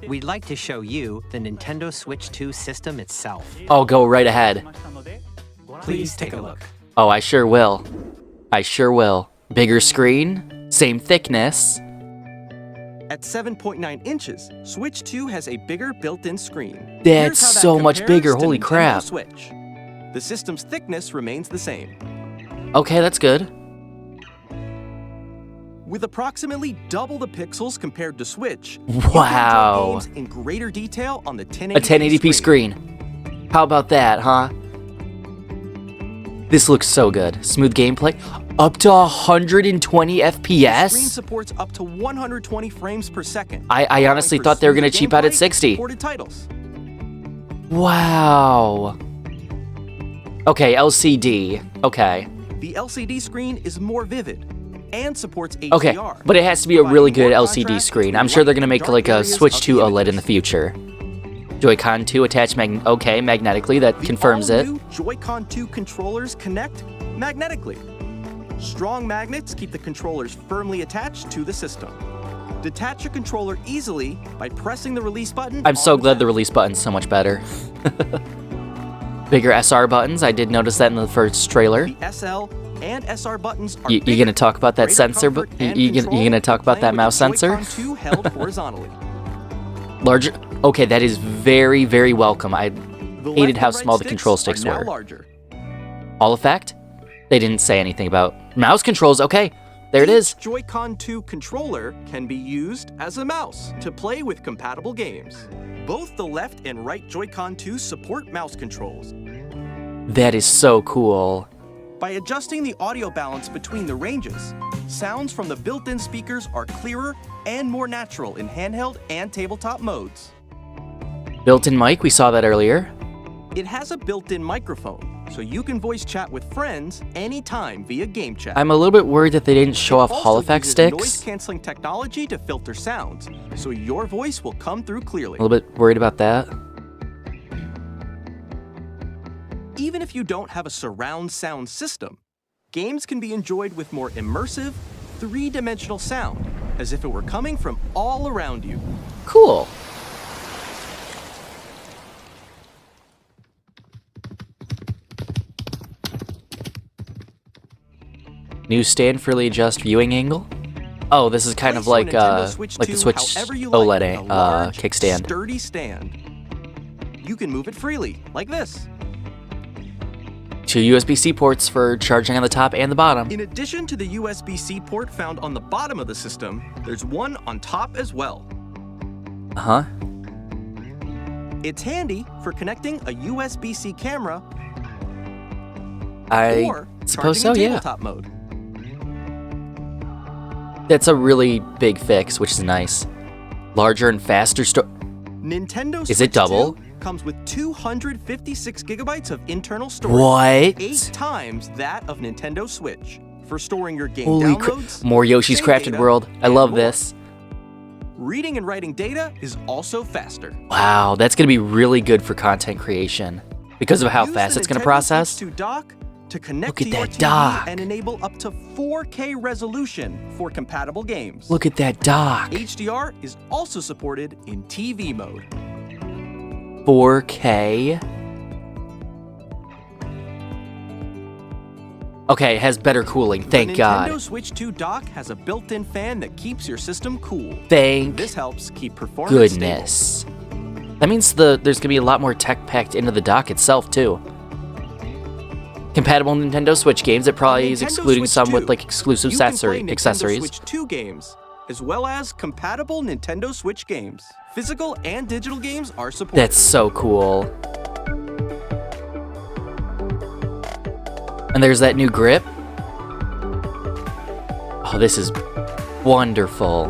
we'd like to show you the Nintendo Switch 2 system itself. Oh, go right ahead. Please take a look. Oh, I sure will. I sure will. Bigger screen, same thickness. At 7.9 inches, Switch 2 has a bigger built-in screen. That's Here's how that so much compares bigger, to holy Nintendo crap. Switch. The system's thickness remains the same. Okay, that's good. With approximately double the pixels compared to Switch, Wow. you can enjoy games in greater detail on the 1080p A 1080p screen. How about that, huh? This looks so good. Smooth gameplay. Up to 120 The screen FPS? supports up to 120 frames per second. I honestly allowing for thought they were going to smooth cheap out at gameplay 60. and supported titles. Wow. Okay, LCD. Okay. The LCD screen is more vivid and supports HDR. Okay, but it has to be a really good providing more LCD contrast screen. between I'm sure they're light gonna and make dark like a areas Switch of 2 the OLED in images. the future. Joy-Con 2 attached magnetically, that The confirms it. all-new Joy-Con 2 controllers connect magnetically. Strong magnets keep the controllers firmly attached to the system. Detach your controller easily by pressing the release button. I'm so on glad the left. release button's so much better. Bigger SR buttons, I did notice that in the first trailer. The SL and SR buttons are You bigger, gonna talk about that greater sensor? comfort and You control gonna talk about that playing mouse with the sensor? Joy-Con 2 held horizontally. Larger. Okay, that is very, very welcome. I The hated left how and right small the control sticks are now were. larger. All effect? They didn't say anything about mouse controls. Okay, there it Each is. Joy-Con 2 controller can be used as a mouse to play with compatible games. Both the left and right Joy-Con 2 support mouse controls. That is so cool. By adjusting the audio balance between the ranges, sounds from the built-in speakers are clearer and more natural in handheld and tabletop modes. Built-in mic, we saw that earlier. It has a built-in microphone, so you can voice chat with friends anytime via game chat. I'm a little bit worried that they didn't show off It Hall also effect uses sticks. noise-canceling technology to filter sounds, so your voice will come through clearly. A little bit worried about that. Even if you don't have a surround sound system, games can be enjoyed with more immersive, three-dimensional sound, as if it were coming from all around you. Cool. New stand freely adjust viewing angle. Oh, this is kind of Place like your Nintendo Switch the 2 Switch however you like, OLED in a large, kickstand. sturdy stand. You can move it freely, like this. 2 USB-C ports for charging on the top and the bottom. In addition to the USB-C port found on the bottom of the system, there's one on top as well. Uh-huh. It's handy for connecting a USB-C camera I or suppose charging so, in yeah. tabletop mode. That's a really big fix, which is nice. Larger and faster Nintendo Is it Switch double? 2 comes with 256 gigabytes of internal storage. What? 8 times that of Nintendo Switch for storing your game Holy crap. downloads. More Yoshi's save Crafted data, World. I and love more. this. Reading and writing data is also faster. Wow, that's going to be really good for content creation because of how Use fast the it's going to Nintendo process. Switch 2 dock to connect Look at to your that TV dock. and enable up to 4K resolution for compatible games. Look at that dock. HDR is also supported in TV mode. 4K. Okay, it has better cooling. Thank the God. Nintendo Switch 2 dock has a built-in fan that keeps your system cool. Thank This helps keep performance goodness. That means there's going to be a lot more tech packed into the dock itself, too. Compatible Nintendo Switch games, it probably is Nintendo excluding Switch some 2, with like exclusive You can play Nintendo accessories. Switch 2 games, as well as compatible Nintendo Switch games. Physical and digital games are supported. That's so cool. And there's that new grip. Oh, this is wonderful.